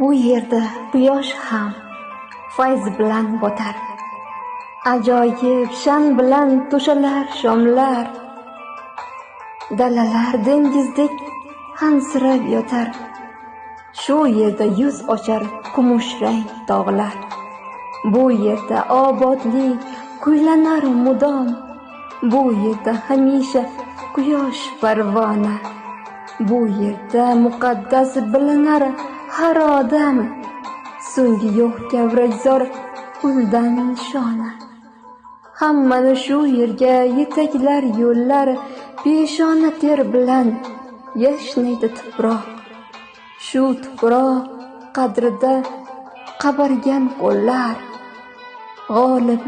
Bu yerda quyosh ham fayz bilan botar, ajoyib shan bilan to'shalar shomlar, dalalar dengizdek hansirab yotar, shu yerda yuz ochar kumush rang tog'lar. Bu yerda obodlik kuylanar mudom, bu yerda hamisha quyosh parvona, bu yerda muqaddas bilinar har odam, so'nggi yo'q kavrakzor quldan nishona. Hammani shu yerga yetaklar yo'llar, peshona ter bilan yashnaydi tuproq, shu tuproq qadrida qabargan qo'llar, g'oliblik